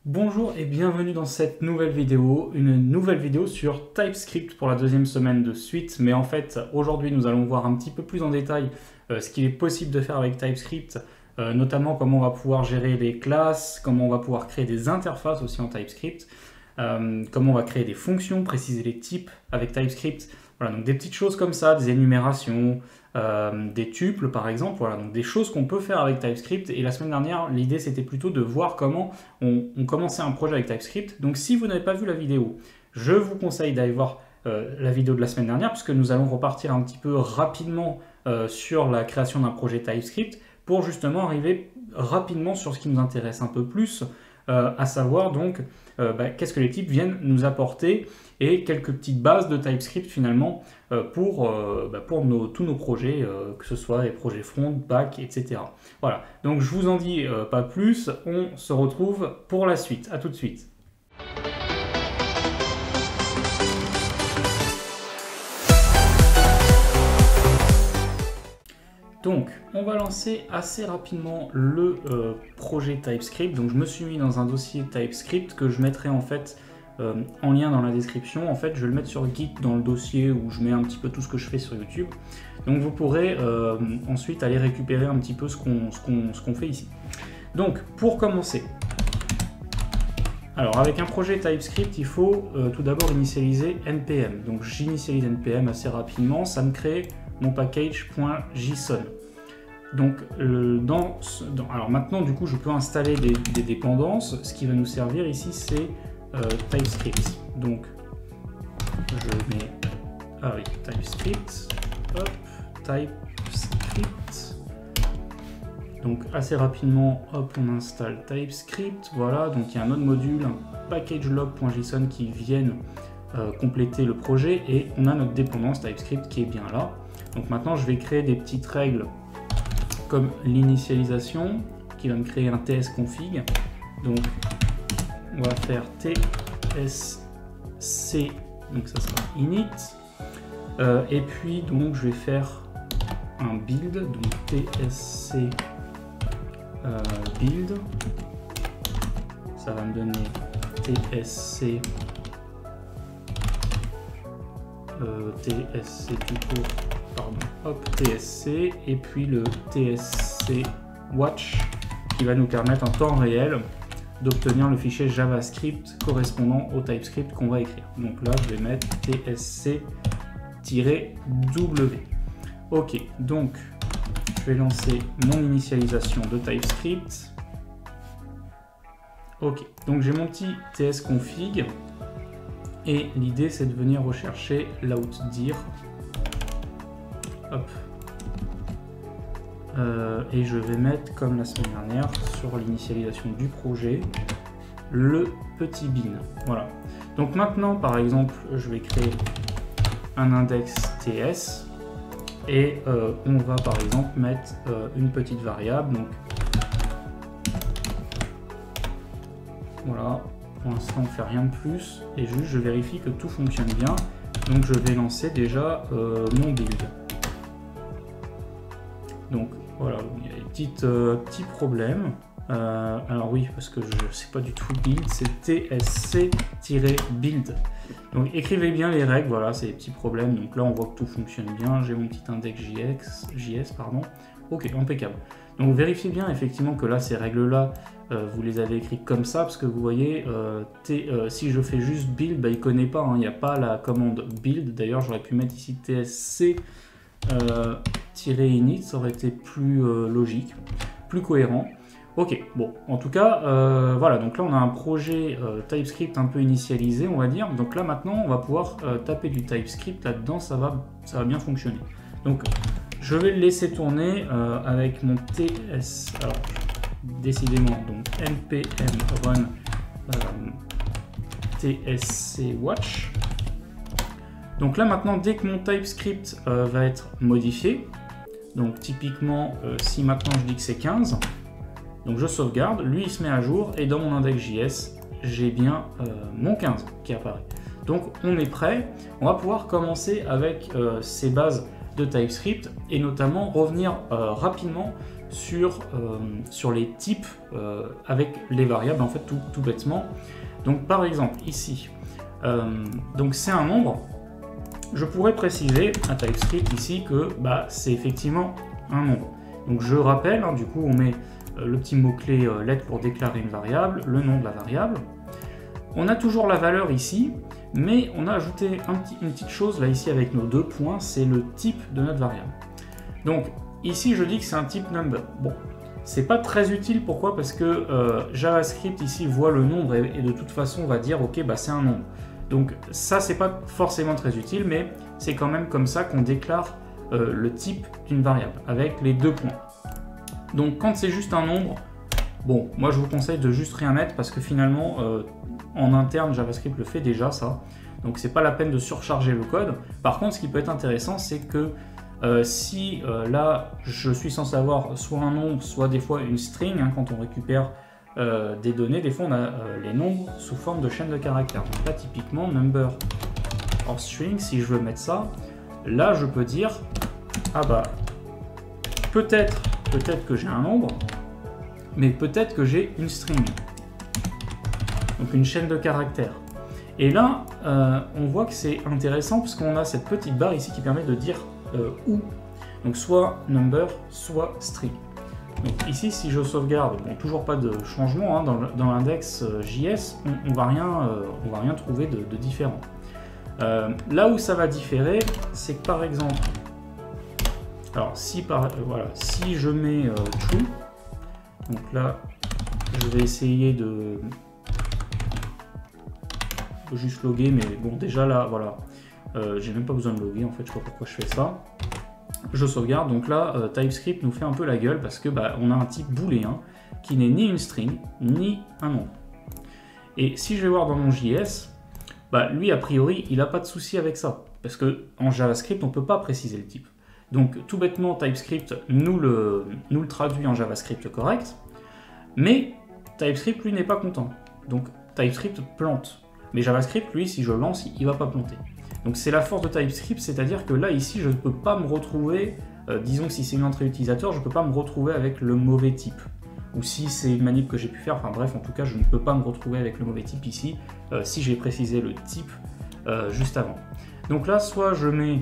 Bonjour et bienvenue dans cette nouvelle vidéo, une nouvelle vidéo sur TypeScript pour la deuxième semaine de suite. Mais en fait, aujourd'hui, nous allons voir un petit peu plus en détail ce qu'il est possible de faire avec TypeScript, notamment comment on va pouvoir gérer les classes, comment on va pouvoir créer des interfaces aussi en TypeScript, comment on va créer des fonctions, préciser les types avec TypeScript. Voilà, donc des petites choses comme ça, des énumérations, des tuples par exemple, voilà, donc des choses qu'on peut faire avec TypeScript. Et la semaine dernière, l'idée c'était plutôt de voir comment on commençait un projet avec TypeScript. Donc si vous n'avez pas vu la vidéo, je vous conseille d'aller voir la vidéo de la semaine dernière, puisque nous allons repartir un petit peu rapidement sur la création d'un projet TypeScript pour justement arriver rapidement sur ce qui nous intéresse un peu plus, à savoir donc qu'est-ce que les types viennent nous apporter et quelques petites bases de TypeScript finalement pour tous nos projets, que ce soit les projets front, back, etc. Voilà, donc je vous en dis pas plus, on se retrouve pour la suite. À tout de suite. Donc, on va lancer assez rapidement le projet TypeScript. Donc, je me suis mis dans un dossier TypeScript que je mettrai en fait en lien dans la description. En fait, je vais le mettre sur Git dans le dossier où je mets un petit peu tout ce que je fais sur YouTube. Donc, vous pourrez ensuite aller récupérer un petit peu ce qu'on fait ici. Donc, pour commencer, alors avec un projet TypeScript, il faut tout d'abord initialiser npm. Donc, j'initialise npm assez rapidement. Ça me crée mon package.json. Donc, alors maintenant, du coup, je peux installer des dépendances. Ce qui va nous servir ici, c'est TypeScript. Donc, je mets TypeScript, hop, TypeScript. Donc, assez rapidement, hop, on installe TypeScript. Voilà, donc il y a un autre module, un packagelog.json qui viennent compléter le projet et on a notre dépendance TypeScript qui est bien là. Donc maintenant, je vais créer des petites règles comme l'initialisation qui va me créer un tsconfig. Donc, on va faire tsc, donc ça sera init. Et puis, donc, je vais faire un build, donc tsc build. Ça va me donner tsc tout court. Pardon, hop, TSC, et puis le TSC Watch qui va nous permettre en temps réel d'obtenir le fichier JavaScript correspondant au TypeScript qu'on va écrire. Donc là, je vais mettre TSC-W. Ok, donc je vais lancer mon initialisation de TypeScript. Ok, donc j'ai mon petit tsconfig et l'idée c'est de venir rechercher l'outdir. Hop. Et je vais mettre, comme la semaine dernière, sur l'initialisation du projet, le petit bin. Voilà. Donc maintenant, par exemple, je vais créer un index ts et on va par exemple mettre une petite variable. Donc voilà. Pour l'instant, on ne fait rien de plus et juste je vérifie que tout fonctionne bien. Donc je vais lancer déjà mon build. Donc voilà, il y a des petits problèmes. Alors oui, parce que je ne sais pas du tout build, c'est tsc-build. Donc écrivez bien les règles, voilà, c'est des petits problèmes. Donc là, on voit que tout fonctionne bien. J'ai mon petit index JS, pardon. Ok, impeccable. Donc vérifiez bien effectivement que là, ces règles-là, vous les avez écrites comme ça, parce que vous voyez, si je fais juste build, bah, il ne connaît pas, hein, il n'y a pas la commande build. D'ailleurs, j'aurais pu mettre ici tsc init, ça aurait été plus logique, plus cohérent. Ok, bon, en tout cas, voilà, donc là on a un projet TypeScript un peu initialisé, on va dire. Donc là maintenant, on va pouvoir taper du TypeScript là-dedans, ça va bien fonctionner. Donc je vais le laisser tourner avec mon ts, alors décidément, donc npm run tsc watch. Donc là maintenant, dès que mon TypeScript va être modifié, donc typiquement si maintenant je dis que c'est 15, donc je sauvegarde, lui il se met à jour et dans mon index.js, j'ai bien mon 15 qui apparaît. Donc on est prêt, on va pouvoir commencer avec ces bases de TypeScript et notamment revenir rapidement sur les types avec les variables, en fait, tout bêtement. Donc par exemple, ici, donc c'est un nombre, je pourrais préciser à TypeScript ici que bah, c'est effectivement un nombre. Donc je rappelle, hein, du coup on met le petit mot-clé let pour déclarer une variable, le nom de la variable. On a toujours la valeur ici, mais on a ajouté une petite chose là ici avec nos 2 points, c'est le type de notre variable. Donc ici je dis que c'est un type number. Bon, c'est pas très utile, pourquoi? Parce que JavaScript ici voit le nombre et de toute façon va dire ok bah c'est un nombre. Donc ça c'est pas forcément très utile, mais c'est quand même comme ça qu'on déclare le type d'une variable, avec les 2 points. Donc quand c'est juste un nombre, bon, moi je vous conseille de juste rien mettre parce que finalement en interne JavaScript le fait déjà ça, donc c'est pas la peine de surcharger le code. Par contre ce qui peut être intéressant c'est que si là je suis censé avoir soit un nombre, soit des fois une string, hein, quand on récupère des données, des fois on a les nombres sous forme de chaîne de caractères. Donc là typiquement number or string, si je veux mettre ça, là je peux dire ah bah peut-être que j'ai un nombre, mais peut-être que j'ai une string, donc une chaîne de caractères. Et là on voit que c'est intéressant puisqu'on a cette petite barre ici qui permet de dire où, donc soit number soit string. Donc ici si je sauvegarde, bon, toujours pas de changement, hein, dans l'index JS on va rien trouver de différent. Là où ça va différer, c'est que par exemple, alors si si je mets true, donc là je vais essayer de juste loguer, mais bon déjà là voilà, j'ai même pas besoin de loguer en fait, je sais pas pourquoi je fais ça. Je sauvegarde, donc là TypeScript nous fait un peu la gueule parce que bah, on a un type booléen qui n'est ni une string ni un nombre. Et si je vais voir dans mon JS, bah, lui a priori il n'a pas de souci avec ça parce que en JavaScript on peut pas préciser le type. Donc tout bêtement TypeScript nous le traduit en JavaScript correct, mais TypeScript lui n'est pas content. Donc TypeScript plante. Mais JavaScript lui si je lance il va pas planter. Donc c'est la force de TypeScript, c'est-à-dire que là ici je ne peux pas me retrouver, disons que si c'est une entrée utilisateur, je ne peux pas me retrouver avec le mauvais type. Ou si c'est une manip que j'ai pu faire, enfin bref en tout cas je ne peux pas me retrouver avec le mauvais type ici, si j'ai précisé le type juste avant. Donc là soit je mets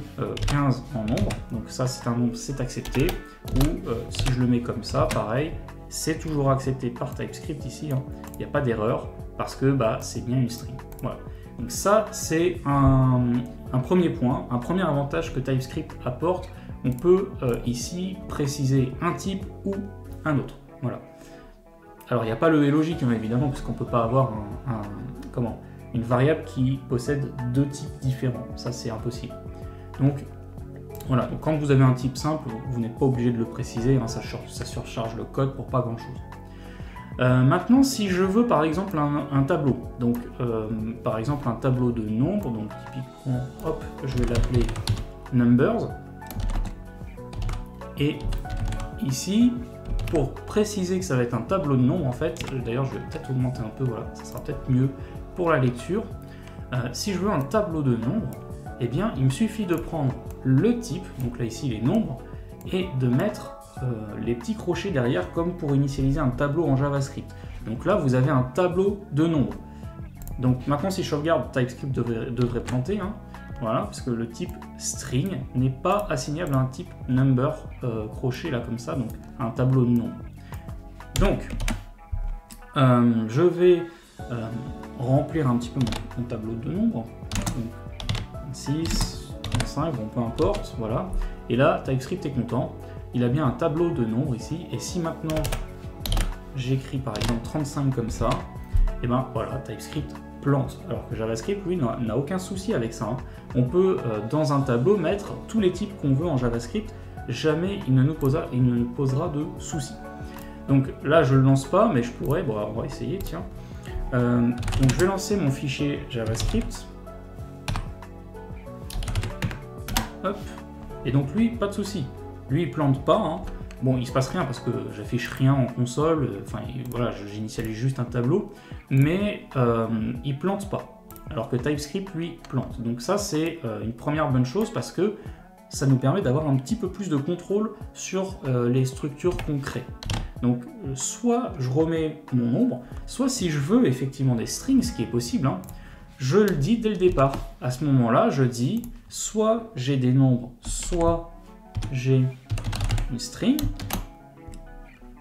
15 en nombre, donc ça c'est un nombre, c'est accepté, ou si je le mets comme ça, pareil, c'est toujours accepté par TypeScript ici, hein. Il n'y a pas d'erreur, parce que bah, c'est bien une string. Voilà. Donc ça, c'est un premier point, un premier avantage que TypeScript apporte. On peut ici préciser un type ou un autre. Voilà. Alors, il n'y a pas le et logique, hein, évidemment, parce qu'on ne peut pas avoir une variable qui possède 2 types différents. Ça, c'est impossible. Donc, voilà. Donc, quand vous avez un type simple, vous n'êtes pas obligé de le préciser, hein, ça surcharge le code pour pas grand-chose. Maintenant, si je veux par exemple un tableau, donc par exemple un tableau de nombres, donc typiquement, hop, je vais l'appeler numbers, et ici, pour préciser que ça va être un tableau de nombres, en fait, d'ailleurs je vais peut-être augmenter un peu, voilà, ça sera peut-être mieux pour la lecture. Si je veux un tableau de nombres, eh bien il me suffit de prendre le type, donc là ici les nombres, et de mettre les petits crochets derrière comme pour initialiser un tableau en JavaScript. Donc là vous avez un tableau de nombres. Donc maintenant si je sauvegarde, TypeScript devrait planter, hein, voilà, parce que le type string n'est pas assignable à un type number crochet là comme ça, donc un tableau de nombres. Donc je vais remplir un petit peu mon tableau de nombres. Donc, 6, 5, bon peu importe, voilà. Et là TypeScript est content. Il a bien un tableau de nombres ici, et si maintenant j'écris par exemple 35 comme ça, et ben voilà, TypeScript plante, alors que JavaScript lui n'a aucun souci avec ça, hein. On peut dans un tableau mettre tous les types qu'on veut en JavaScript, jamais il ne nous posera de soucis. Donc là je le lance pas, mais je pourrais, bon on va essayer, tiens. Donc je vais lancer mon fichier JavaScript, hop, et donc lui pas de souci. Lui, il plante pas, hein. Bon, il se passe rien parce que j'affiche rien en console, enfin voilà, j'initialise juste un tableau, mais il plante pas, alors que TypeScript, lui, plante. Donc ça, c'est une première bonne chose parce que ça nous permet d'avoir un petit peu plus de contrôle sur les structures qu'on crée. Donc soit je remets mon nombre, soit si je veux effectivement des strings, ce qui est possible, hein, je le dis dès le départ. À ce moment-là, je dis soit j'ai des nombres, soit j'ai une string.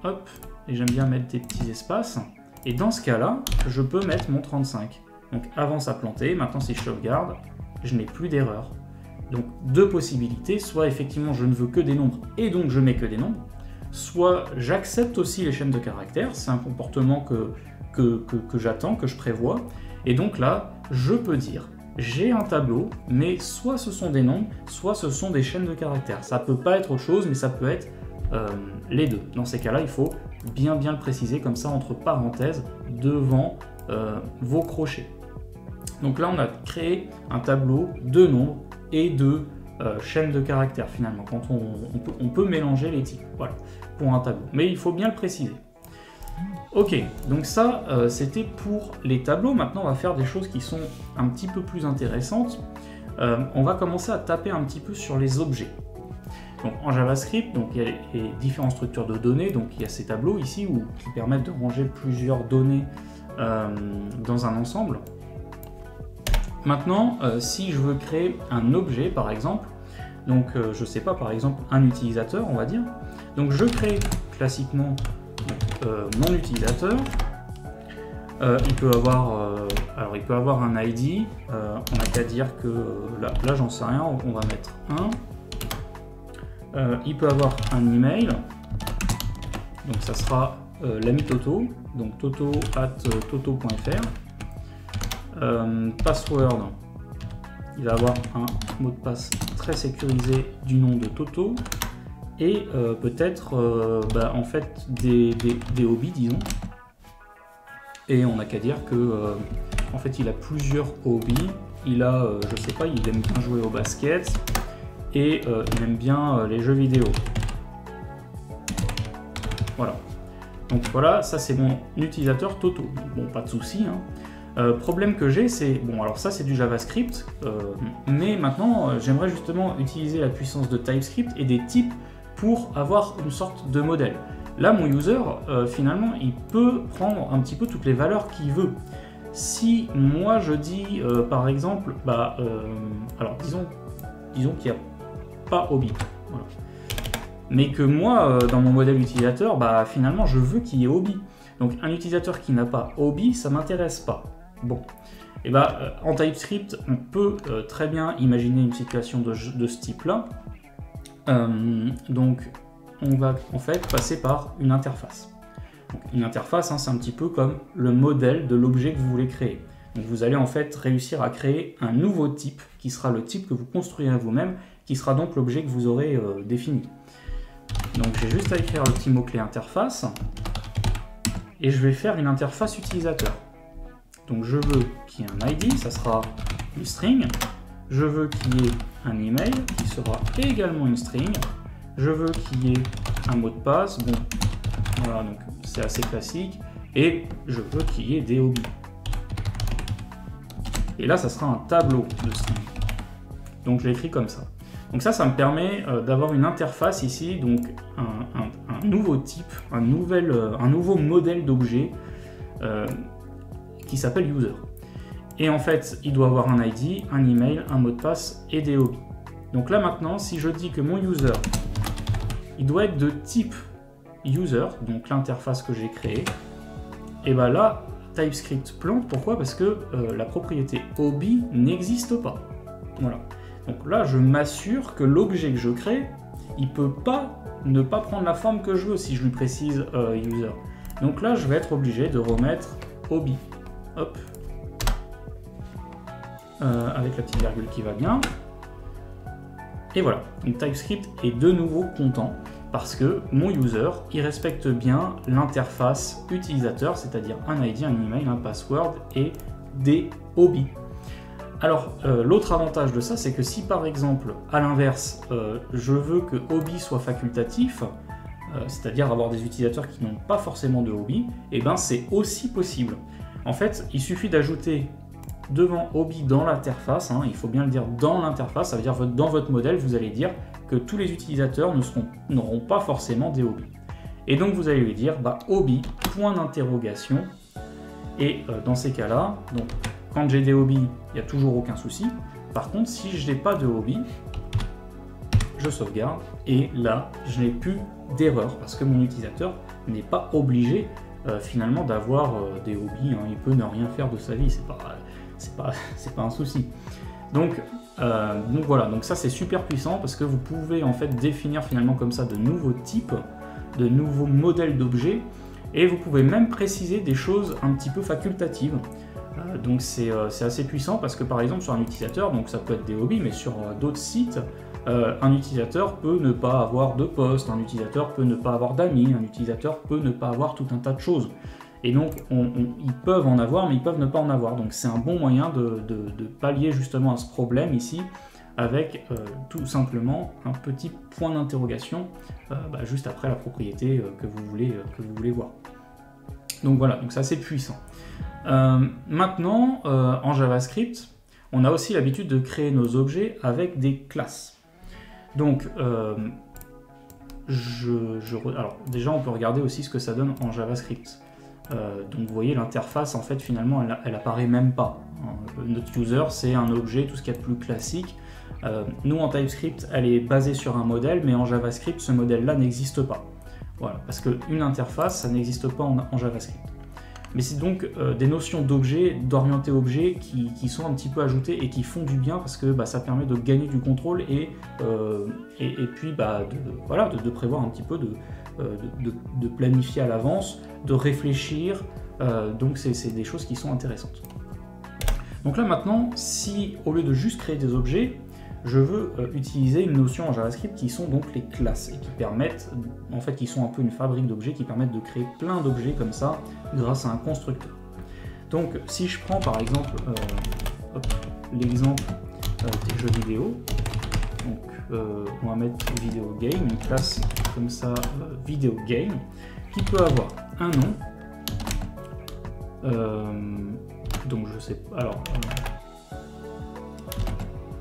Hop, et j'aime bien mettre des petits espaces. Et dans ce cas-là, je peux mettre mon 35. Donc avant ça plantait, maintenant si je sauvegarde, je n'ai plus d'erreur. Donc deux possibilités, soit effectivement je ne veux que des nombres et donc je mets que des nombres, soit j'accepte aussi les chaînes de caractères, c'est un comportement que j'attends, que je prévois, et donc là je peux dire j'ai un tableau, mais soit ce sont des nombres, soit ce sont des chaînes de caractères. Ça peut pas être autre chose, mais ça peut être les deux. Dans ces cas-là, il faut bien le préciser comme ça entre parenthèses devant vos crochets. Donc là on a créé un tableau de nombres et de chaînes de caractères finalement, quand on peut mélanger les types, voilà, pour un tableau, mais il faut bien le préciser. Ok, donc ça c'était pour les tableaux. Maintenant on va faire des choses qui sont un petit peu plus intéressantes. On va commencer à taper un petit peu sur les objets. Donc en JavaScript, donc, il y a les différentes structures de données, donc il y a ces tableaux ici qui permettent de ranger plusieurs données dans un ensemble. Maintenant, si je veux créer un objet, par exemple, donc je sais pas, par exemple un utilisateur, on va dire, donc je crée classiquement mon utilisateur. Il peut avoir un ID. On n'a qu'à dire que là j'en sais rien, on va mettre 1. Il peut avoir un email, donc ça sera l'ami Toto, donc toto@toto.fr. Password, il va avoir un mot de passe très sécurisé du nom de Toto, et peut-être en fait des hobbies, disons, et on n'a qu'à dire que en fait il a plusieurs hobbies. Il a je sais pas, il aime bien jouer au basket et il aime bien les jeux vidéo. Voilà, donc voilà, ça c'est mon utilisateur Toto. Bon, pas de souci, hein. Problème que j'ai, c'est, bon alors ça c'est du JavaScript, mais maintenant j'aimerais justement utiliser la puissance de TypeScript et des types pour avoir une sorte de modèle. Là mon user, finalement, il peut prendre un petit peu toutes les valeurs qu'il veut. Si moi je dis par exemple, alors disons qu'il n'y a pas hobby, voilà. Mais que moi dans mon modèle utilisateur, finalement je veux qu'il y ait hobby. Donc un utilisateur qui n'a pas hobby, ça m'intéresse pas. Bon, et en TypeScript, on peut très bien imaginer une situation de ce type-là. Donc, on va en fait passer par une interface. Donc, une interface, hein, c'est un petit peu comme le modèle de l'objet que vous voulez créer. Donc, vous allez en fait réussir à créer un nouveau type, qui sera le type que vous construirez vous-même, qui sera donc l'objet que vous aurez défini. Donc, j'ai juste à écrire le petit mot-clé interface, et je vais faire une interface utilisateur. Donc je veux qu'il y ait un ID, ça sera une string. Je veux qu'il y ait un email, qui sera également une string. Je veux qu'il y ait un mot de passe, bon, voilà, donc c'est assez classique. Et je veux qu'il y ait des hobbies. Et là, ça sera un tableau de string. Donc je l'écris comme ça. Donc ça me permet d'avoir une interface ici, donc un nouveau type, un nouveau modèle d'objet qui s'appelle user. Et en fait, il doit avoir un ID, un email, un mot de passe et des hobbies. Donc là maintenant, si je dis que mon user, il doit être de type user, donc l'interface que j'ai créée, et là, TypeScript plante. Pourquoi? Parce que la propriété hobby n'existe pas. Voilà. Donc là, je m'assure que l'objet que je crée, il peut pas ne pas prendre la forme que je veux si je lui précise user. Donc là, je vais être obligé de remettre hobby. Hop. Avec la petite virgule qui va bien. Et voilà. Donc TypeScript est de nouveau content parce que mon user, il respecte bien l'interface utilisateur, c'est-à-dire un ID, un email, un password et des hobbies. Alors, l'autre avantage de ça, c'est que si par exemple, à l'inverse, je veux que hobby soit facultatif, c'est-à-dire avoir des utilisateurs qui n'ont pas forcément de hobby, et c'est aussi possible. En fait, il suffit d'ajouter devant Obi dans l'interface, hein, il faut bien le dire dans l'interface, ça veut dire dans votre modèle, vous allez dire que tous les utilisateurs n'auront pas forcément des Obi. Et donc vous allez lui dire Obi, point d'interrogation, et dans ces cas-là, donc quand j'ai des Obi, il n'y a toujours aucun souci. Par contre, si je n'ai pas de Obi, je sauvegarde, et là, je n'ai plus d'erreur, parce que mon utilisateur n'est pas obligé finalement d'avoir des hobbies, hein. Il peut ne rien faire de sa vie, c'est pas un souci. Donc voilà, donc ça c'est super puissant parce que vous pouvez en fait définir finalement comme ça de nouveaux types, de nouveaux modèles d'objets, et vous pouvez même préciser des choses un petit peu facultatives. Donc c'est assez puissant parce que par exemple sur un utilisateur, donc ça peut être des hobbies, mais sur d'autres sites, un utilisateur peut ne pas avoir de poste, un utilisateur peut ne pas avoir d'amis, un utilisateur peut ne pas avoir tout un tas de choses. Et donc ils peuvent en avoir, mais ils peuvent ne pas en avoir. Donc c'est un bon moyen de pallier justement à ce problème ici, avec tout simplement un petit point d'interrogation juste après la propriété que vous voulez voir. Donc voilà, donc c'est assez puissant. Maintenant, en JavaScript, on a aussi l'habitude de créer nos objets avec des classes. Donc, alors déjà, on peut regarder aussi ce que ça donne en JavaScript. Donc, vous voyez, l'interface, en fait, finalement, elle apparaît même pas. Notre user, c'est un objet, tout ce qu'il y a de plus classique. Nous, en TypeScript, elle est basée sur un modèle, mais en JavaScript, ce modèle-là n'existe pas. Voilà, parce qu'une interface, ça n'existe pas en JavaScript. Mais c'est donc des notions d'objet, d'orienté objet qui sont un petit peu ajoutées et qui font du bien parce que ça permet de gagner du contrôle et puis de prévoir un petit peu, de planifier à l'avance, de réfléchir. Donc c'est des choses qui sont intéressantes. Donc là maintenant, si au lieu de juste créer des objets, je veux utiliser une notion en JavaScript qui sont donc les classes et qui permettent, en fait, qui sont un peu une fabrique d'objets qui permettent de créer plein d'objets comme ça grâce à un constructeur. Donc, si je prends par exemple l'exemple des jeux vidéo, donc on va mettre vidéo game, une classe comme ça, vidéo game, qui peut avoir un nom, donc je sais pas, alors.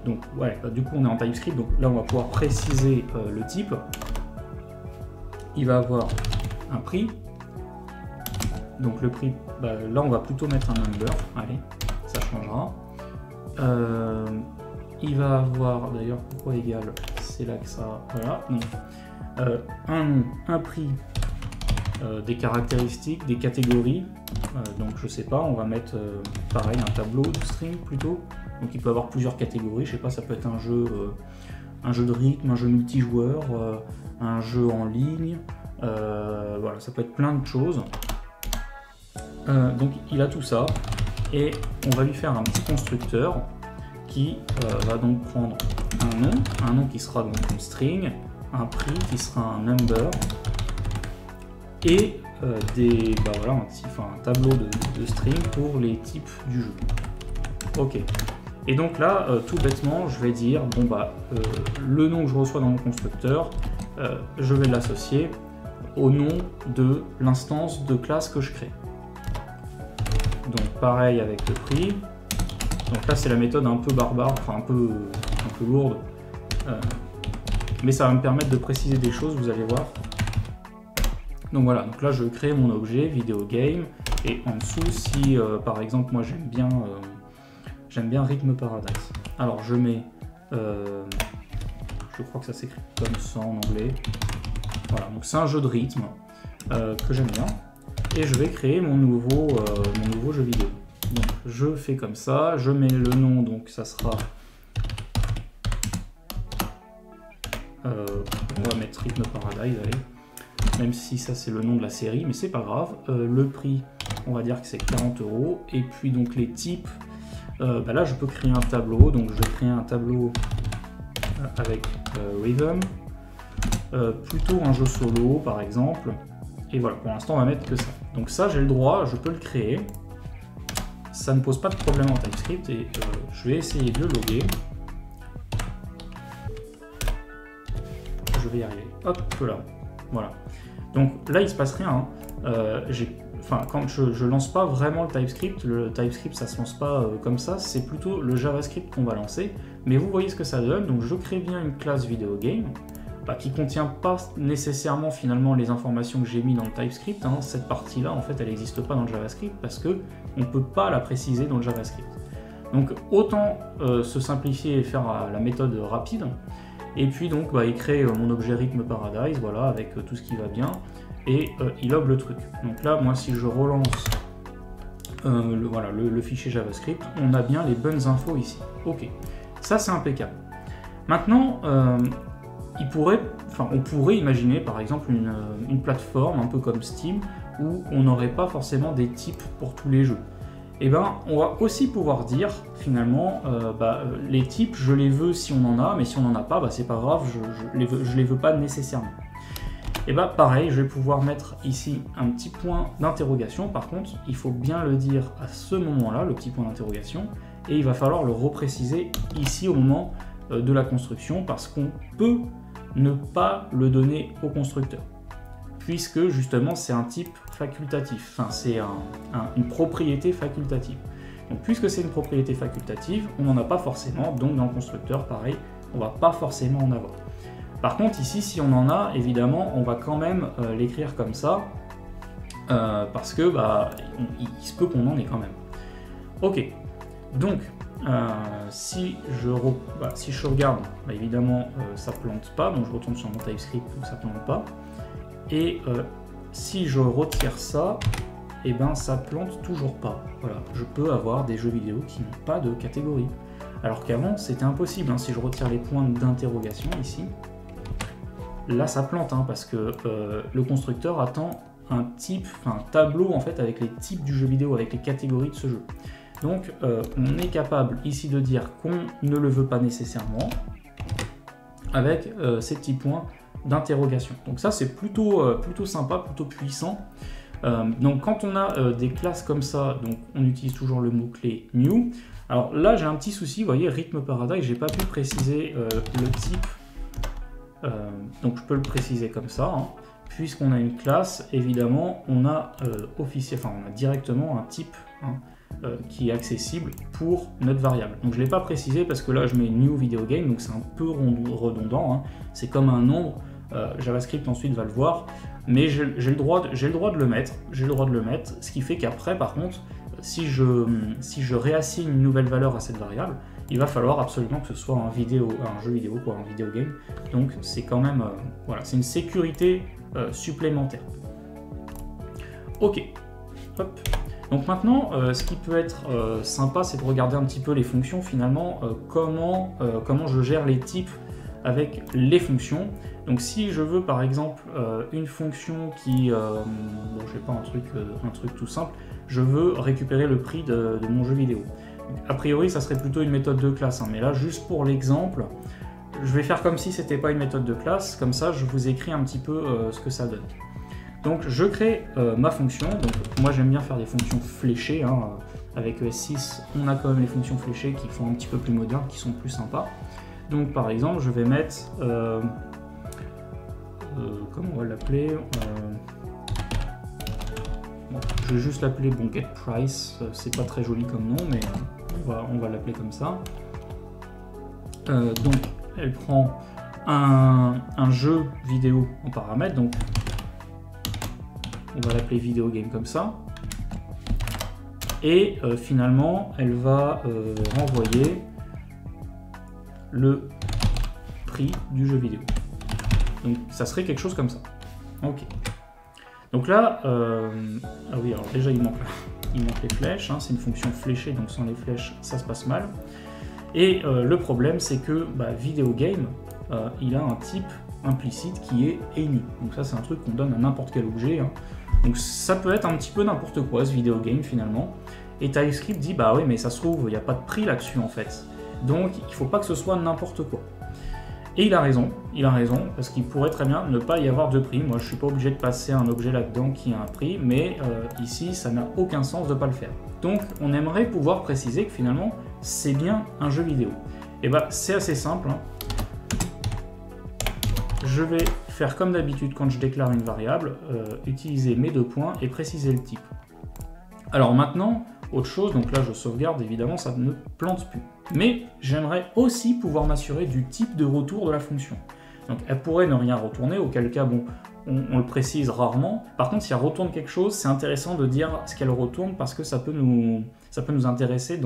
Donc ouais, du coup on est en TypeScript, donc là on va pouvoir préciser le type. Il va avoir un prix. Donc le prix, là on va plutôt mettre un number, allez, ça changera. Il va avoir, d'ailleurs pourquoi égal, c'est là que ça, voilà, donc un nom, un prix, des caractéristiques, des catégories, donc je sais pas, on va mettre pareil un tableau de string plutôt. Donc il peut avoir plusieurs catégories, je sais pas, ça peut être un jeu de rythme, un jeu multijoueur, un jeu en ligne, voilà, ça peut être plein de choses. Donc il a tout ça, et on va lui faire un petit constructeur qui va donc prendre un nom qui sera donc une string, un prix qui sera un number, et voilà, un tableau de string pour les types du jeu. Ok. Et donc là, tout bêtement, je vais dire, le nom que je reçois dans mon constructeur, je vais l'associer au nom de l'instance de classe que je crée. Donc pareil avec le prix. Donc là, c'est la méthode un peu barbare, enfin un peu lourde, mais ça va me permettre de préciser des choses, vous allez voir. Donc voilà, donc là, je crée mon objet vidéo game, et en dessous, si par exemple, moi j'aime bien Rhythm Paradise. Alors je mets, je crois que ça s'écrit comme ça en anglais. Voilà, donc c'est un jeu de rythme que j'aime bien. Et je vais créer mon nouveau jeu vidéo. Donc je fais comme ça, je mets le nom, donc ça sera... on va mettre Rhythm Paradise, allez. Même si ça c'est le nom de la série, mais c'est pas grave. Le prix, on va dire que c'est 40 €. Et puis donc les types... là je peux créer un tableau, donc je vais créer un tableau avec Rhythm, plutôt un jeu solo par exemple, et voilà, pour l'instant on va mettre que ça. Donc ça j'ai le droit, je peux le créer, ça ne pose pas de problème en TypeScript, et je vais essayer de le loguer. Je vais y arriver, hop là, voilà. Donc là il se passe rien, hein. quand je lance pas vraiment le TypeScript ça se lance pas comme ça, c'est plutôt le JavaScript qu'on va lancer. Mais vous voyez ce que ça donne, donc je crée bien une classe VideoGame, qui contient pas nécessairement finalement les informations que j'ai mis dans le TypeScript, hein. Cette partie-là, en fait, elle n'existe pas dans le JavaScript parce que on ne peut pas la préciser dans le JavaScript. Donc autant se simplifier et faire la méthode rapide. Et puis donc il crée mon objet RhythmParadise, voilà, avec tout ce qui va bien, et il log le truc. Donc là, moi, si je relance le fichier JavaScript, on a bien les bonnes infos ici. Ok, ça c'est impeccable. Maintenant, on pourrait imaginer par exemple une plateforme un peu comme Steam où on n'aurait pas forcément des types pour tous les jeux. Et on va aussi pouvoir dire finalement les types je les veux si on en a, mais si on n'en a pas, c'est pas grave, je les veux pas nécessairement. Et pareil, je vais pouvoir mettre ici un petit point d'interrogation. Par contre, il faut bien le dire à ce moment-là, le petit point d'interrogation, et il va falloir le repréciser ici au moment de la construction, parce qu'on peut ne pas le donner au constructeur, puisque justement c'est un type facultatif, enfin c'est une propriété facultative. Donc puisque c'est une propriété facultative, on n'en a pas forcément, donc dans le constructeur pareil, on va pas forcément en avoir. Par contre ici, si on en a, évidemment, on va quand même l'écrire comme ça, parce que il se peut qu'on en ait quand même. Ok, donc si je regarde, évidemment ça plante pas, donc je retourne sur mon TypeScript, donc ça plante pas. Et si je retire ça, ça plante toujours pas. Voilà, je peux avoir des jeux vidéo qui n'ont pas de catégorie. Alors qu'avant c'était impossible, hein. Si je retire les points d'interrogation ici, là ça plante, hein, parce que le constructeur attend un tableau en fait avec les types du jeu vidéo, avec les catégories de ce jeu. Donc on est capable ici de dire qu'on ne le veut pas nécessairement avec ces petits points d'interrogation. Donc ça c'est plutôt sympa, plutôt puissant. Donc quand on a des classes comme ça, donc on utilise toujours le mot-clé new. Alors là j'ai un petit souci, vous voyez, RhythmParadise, j'ai pas pu préciser le type. Donc je peux le préciser comme ça, hein. Puisqu'on a une classe, évidemment on a on a directement un type, hein, qui est accessible pour notre variable. Donc je ne l'ai pas précisé parce que là je mets new video game, donc c'est un peu redondant, hein. C'est comme un nombre, JavaScript ensuite va le voir, mais j'ai le droit de le mettre, ce qui fait qu'après par contre, si je réassigne une nouvelle valeur à cette variable, il va falloir absolument que ce soit un jeu vidéo, un vidéo game. Donc c'est quand même, c'est une sécurité supplémentaire. Ok, hop. Donc maintenant, ce qui peut être sympa, c'est de regarder un petit peu les fonctions finalement, comment je gère les types avec les fonctions. Donc si je veux par exemple une fonction qui, je sais pas, un truc tout simple, je veux récupérer le prix de mon jeu vidéo. Donc, a priori, ça serait plutôt une méthode de classe, hein, mais là, juste pour l'exemple, je vais faire comme si c'était pas une méthode de classe, comme ça je vous écris un petit peu ce que ça donne. Donc je crée ma fonction, donc moi j'aime bien faire des fonctions fléchées, hein. Avec ES6 on a quand même les fonctions fléchées qui font un petit peu plus modernes, qui sont plus sympas. Donc par exemple je vais mettre, comment on va l'appeler, je vais juste l'appeler getPrice, c'est pas très joli comme nom mais on va l'appeler comme ça. Donc elle prend un jeu vidéo en paramètre, donc on va l'appeler vidéo game comme ça, et finalement elle va renvoyer le prix du jeu vidéo. Donc ça serait quelque chose comme ça. Ok. Donc là, ah oui, alors déjà il manque les flèches, hein, c'est une fonction fléchée, donc sans les flèches ça se passe mal. Et le problème c'est que video game, il a un type implicite qui est any. Donc ça c'est un truc qu'on donne à n'importe quel objet, hein. Donc ça peut être un petit peu n'importe quoi ce video game finalement. Et TypeScript dit oui mais ça se trouve il n'y a pas de prix là-dessus en fait. Donc il ne faut pas que ce soit n'importe quoi. Et il a raison, parce qu'il pourrait très bien ne pas y avoir de prix. Moi je ne suis pas obligé de passer un objet là-dedans qui a un prix, mais ici ça n'a aucun sens de ne pas le faire. Donc on aimerait pouvoir préciser que finalement c'est bien un jeu vidéo. Et c'est assez simple, hein. je vais faire comme d'habitude quand je déclare une variable, utiliser mes 2 points et préciser le type. Alors maintenant, autre chose, donc là je sauvegarde, évidemment ça ne plante plus. Mais j'aimerais aussi pouvoir m'assurer du type de retour de la fonction. Donc elle pourrait ne rien retourner, auquel cas bon, on le précise rarement. Par contre, si elle retourne quelque chose, c'est intéressant de dire ce qu'elle retourne parce que ça peut nous intéresser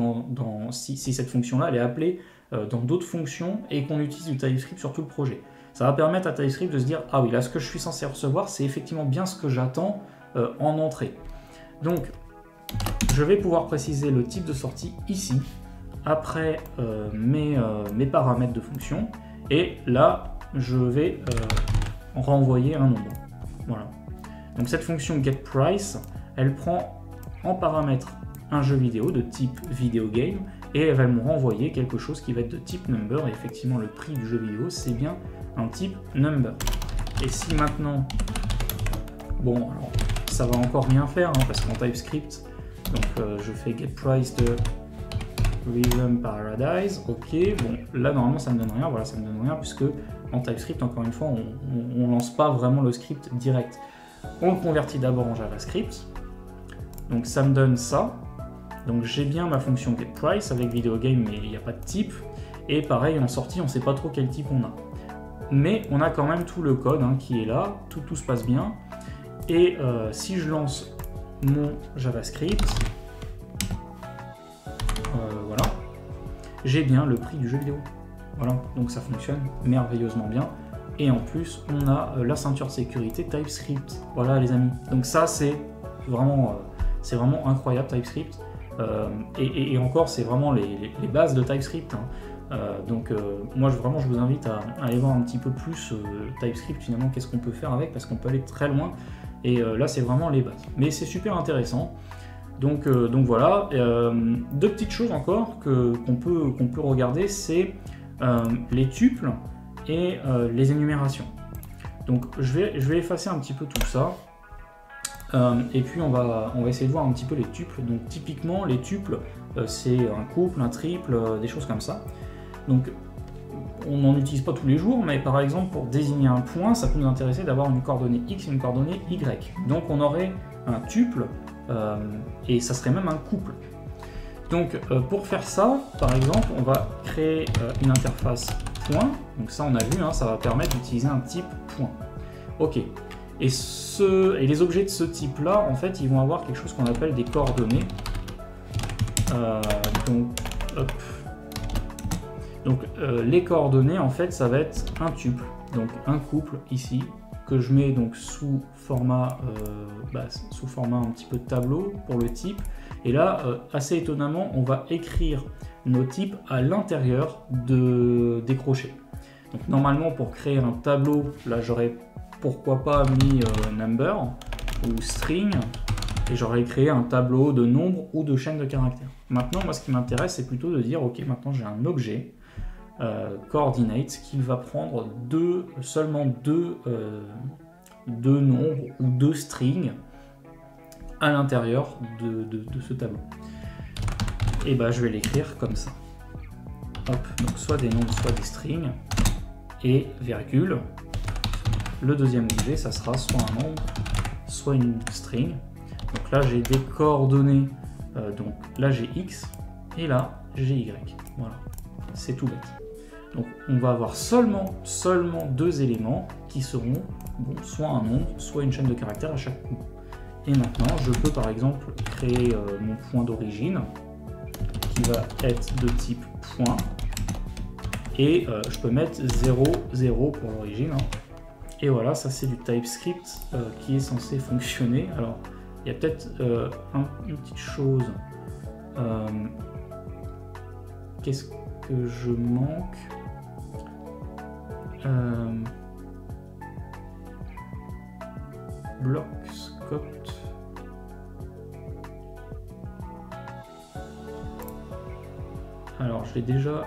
si cette fonction-là elle est appelée dans d'autres fonctions et qu'on utilise du TypeScript sur tout le projet. Ça va permettre à TypeScript de se dire « Ah oui, là ce que je suis censé recevoir, c'est effectivement bien ce que j'attends en entrée. » Donc, je vais pouvoir préciser le type de sortie ici, après mes paramètres de fonction, et là, je vais renvoyer un nombre. Voilà. Donc cette fonction getPrice, elle prend en paramètre un jeu vidéo de type video game, et elle va me renvoyer quelque chose qui va être de type number, et effectivement le prix du jeu vidéo, c'est bien un type number. Et si maintenant, bon, alors ça va encore rien faire, hein, parce qu'en TypeScript, donc je fais getPrice de Rhythm Paradise, ok, bon, là normalement ça me donne rien, voilà, ça me donne rien, puisque en TypeScript, encore une fois, on lance pas vraiment le script direct. On le convertit d'abord en JavaScript, donc ça me donne ça, donc j'ai bien ma fonction getPrice avec videogame, mais il n'y a pas de type, et pareil, en sortie, on ne sait pas trop quel type on a. Mais on a quand même tout le code hein, qui est là, tout se passe bien, et si je lance mon JavaScript, voilà, j'ai bien le prix du jeu vidéo. Voilà, donc ça fonctionne merveilleusement bien. Et en plus, on a la ceinture de sécurité TypeScript. Voilà les amis. Donc ça, c'est vraiment incroyable TypeScript. Et encore, c'est vraiment les bases de TypeScript. Hein. Moi, je vous invite à aller voir un petit peu plus TypeScript, finalement, qu'est-ce qu'on peut faire avec, parce qu'on peut aller très loin. Et là, c'est vraiment les bases. Mais c'est super intéressant. Donc voilà. 2 petites choses encore qu'on peut regarder, c'est les tuples et les énumérations. Donc je vais effacer un petit peu tout ça. Et puis on va essayer de voir un petit peu les tuples. Donc typiquement les tuples, c'est un couple, un triple, des choses comme ça. Donc on n'en utilise pas tous les jours, mais par exemple pour désigner un point, ça peut nous intéresser d'avoir une coordonnée x et une coordonnée y. Donc on aurait un tuple et ça serait même un couple. Donc pour faire ça, par exemple, on va créer une interface point. Donc ça on a vu, hein, ça va permettre d'utiliser un type point. Ok. Et les objets de ce type-là, en fait, ils vont avoir quelque chose qu'on appelle des coordonnées. Donc les coordonnées, en fait, ça va être un tuple, donc un couple ici, que je mets donc sous format un petit peu de tableau pour le type. Et là, assez étonnamment, on va écrire nos types à l'intérieur des crochets. Donc normalement, pour créer un tableau, là j'aurais pourquoi pas mis number ou string, et j'aurais créé un tableau de nombres ou de chaînes de caractères. Maintenant, moi ce qui m'intéresse, c'est plutôt de dire, ok, maintenant j'ai un objet, coordinates, qui va prendre seulement deux nombres ou 2 strings à l'intérieur de ce tableau. Et bah je vais l'écrire comme ça. Hop, donc soit des nombres, soit des strings, et virgule. Le deuxième objet, ça sera soit un nombre, soit une string. Donc là j'ai des coordonnées, donc là j'ai x, et là j'ai y. Voilà, c'est tout bête. Donc on va avoir seulement 2 éléments qui seront soit un nombre, soit une chaîne de caractères à chaque coup. Et maintenant, je peux par exemple créer mon point d'origine qui va être de type point, et je peux mettre 0, 0 pour l'origine. Hein. Et voilà, ça c'est du TypeScript qui est censé fonctionner. Alors, il y a peut-être une petite chose. Qu'est-ce que je manque? Block scope. Alors je l'ai déjà...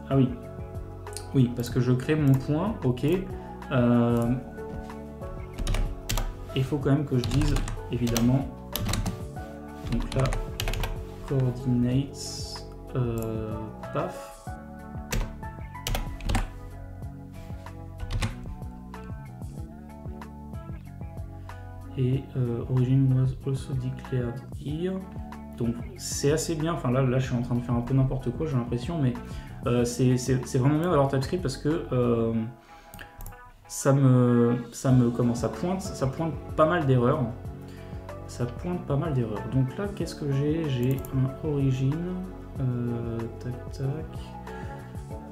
Ah oui. Oui, parce que je crée mon point, ok. Il faut quand même que je dise, évidemment, donc là, coordinates, paf. et origin was also declared here. Donc c'est assez bien, enfin là je suis en train de faire un peu n'importe quoi, j'ai l'impression, mais c'est vraiment bien d'avoir TypeScript parce que ça pointe pas mal d'erreurs. Ça pointe pas mal d'erreurs. Donc là, qu'est-ce que j'ai? J'ai un origin. Tac tac.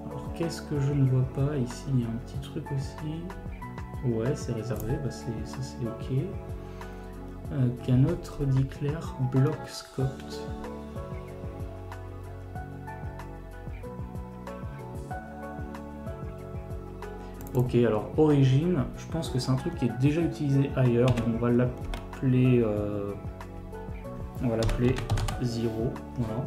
Alors qu'est-ce que je ne vois pas ici? Il y a un petit truc aussi. Ouais, c'est réservé, bah ça c'est ok. Qu'un autre declare block scoped. Ok, alors origin, je pense que c'est un truc qui est déjà utilisé ailleurs. On va l'appeler 0. Voilà.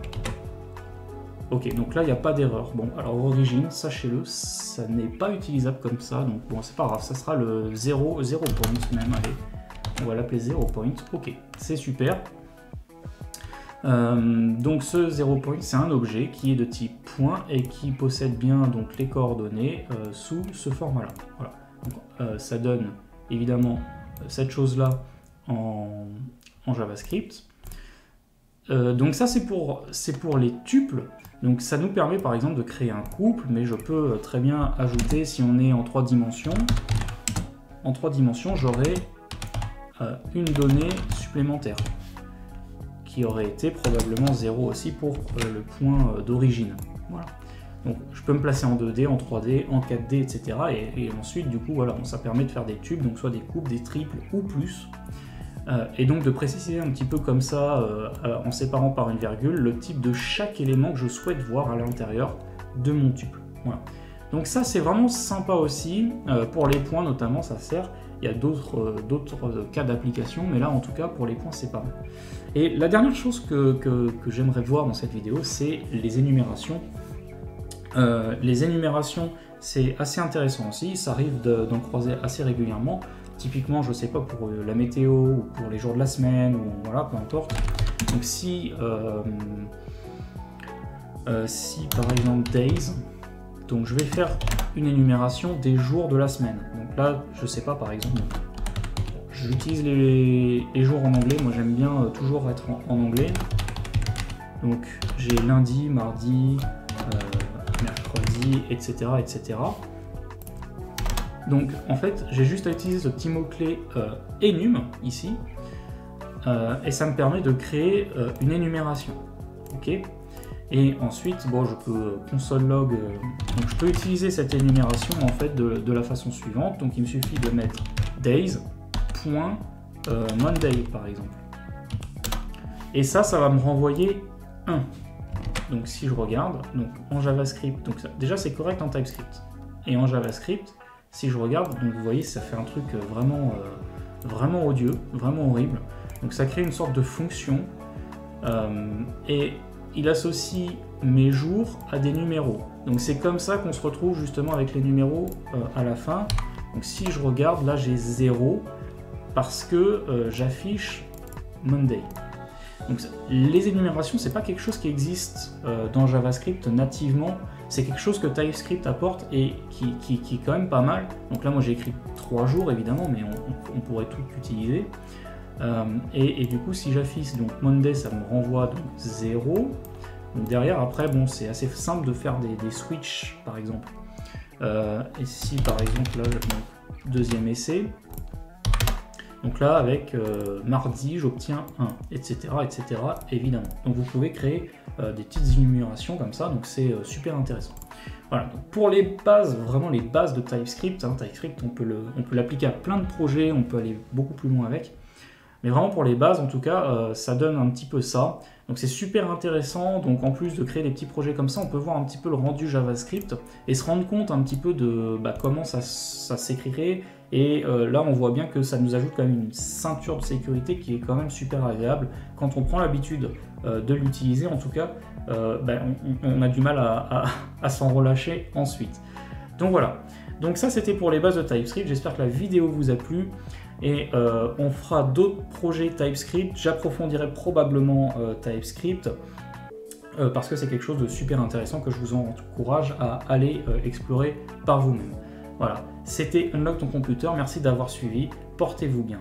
Ok, donc là il n'y a pas d'erreur. Bon, alors origin, sachez-le, ça n'est pas utilisable comme ça. Donc bon, c'est pas grave, ça sera le 0 point même. Allez, on va l'appeler 0 point. Ok, c'est super. Donc ce 0 point, c'est un objet qui est de type point et qui possède bien donc les coordonnées sous ce format-là. Voilà. Donc, ça donne évidemment cette chose-là en JavaScript. Donc ça c'est pour les tuples. Donc ça nous permet par exemple de créer un couple, mais je peux très bien ajouter, si on est en 3 dimensions, j'aurai une donnée supplémentaire qui aurait été probablement 0 aussi pour le point d'origine. Voilà. Donc je peux me placer en 2D, en 3D, en 4D, etc. Et ensuite, du coup, voilà, ça permet de faire des tubes, donc soit des couples, des triples ou plus. Et donc de préciser un petit peu comme ça, en séparant par une virgule, le type de chaque élément que je souhaite voir à l'intérieur de mon tuple. Voilà. Donc ça, c'est vraiment sympa aussi. Pour les points notamment, ça sert. Il y a d'autres cas d'application, mais là, en tout cas, pour les points, c'est pas mal. Et la dernière chose que j'aimerais voir dans cette vidéo, c'est les énumérations. Les énumérations, c'est assez intéressant aussi. Ça arrive d'en croiser assez régulièrement. Typiquement, je sais pas, pour la météo ou pour les jours de la semaine, ou voilà, peu importe. Donc si par exemple days, donc je vais faire une énumération des jours de la semaine. Donc là, je sais pas, par exemple, j'utilise les jours en anglais. Moi, j'aime bien toujours être en anglais. Donc j'ai lundi, mardi, mercredi, etc., etc. Donc en fait, j'ai juste à utiliser ce petit mot-clé enum ici, et ça me permet de créer une énumération. Ok. Et ensuite, bon, je peux console log, donc je peux utiliser cette énumération en fait de la façon suivante. Donc il me suffit de mettre days.monday par exemple. Et ça va me renvoyer 1. Donc si je regarde, donc en JavaScript, donc ça, déjà c'est correct en TypeScript. Et en JavaScript, si je regarde, donc vous voyez, ça fait un truc vraiment odieux, vraiment horrible. Donc ça crée une sorte de fonction et il associe mes jours à des numéros. Donc c'est comme ça qu'on se retrouve justement avec les numéros à la fin. Donc si je regarde, là j'ai 0 parce que j'affiche Monday. Donc les énumérations, c'est pas quelque chose qui existe dans JavaScript nativement, c'est quelque chose que TypeScript apporte et qui est quand même pas mal. Donc là moi j'ai écrit 3 jours évidemment, mais on pourrait tout utiliser. Et du coup si j'affiche donc Monday, ça me renvoie donc 0. Donc derrière après bon c'est assez simple de faire des switches par exemple. Et si par exemple là donc, deuxième essai. Donc là, avec mardi, j'obtiens 1, etc., etc., évidemment. Donc vous pouvez créer des petites énumérations comme ça, donc c'est super intéressant. Voilà, donc pour les bases, vraiment les bases de TypeScript, TypeScript, on peut l'appliquer à plein de projets, on peut aller beaucoup plus loin avec. Mais vraiment pour les bases, en tout cas, ça donne un petit peu ça. Donc c'est super intéressant, donc en plus de créer des petits projets comme ça, on peut voir un petit peu le rendu JavaScript et se rendre compte un petit peu de comment ça s'écrirait. Et là, on voit bien que ça nous ajoute quand même une ceinture de sécurité qui est quand même super agréable. Quand on prend l'habitude de l'utiliser, en tout cas, on a du mal à s'en relâcher ensuite. Donc voilà. Donc ça, c'était pour les bases de TypeScript. J'espère que la vidéo vous a plu. Et on fera d'autres projets TypeScript. J'approfondirai probablement TypeScript parce que c'est quelque chose de super intéressant que je vous encourage à aller explorer par vous-même. Voilà, c'était Unlock ton computer, merci d'avoir suivi, portez-vous bien.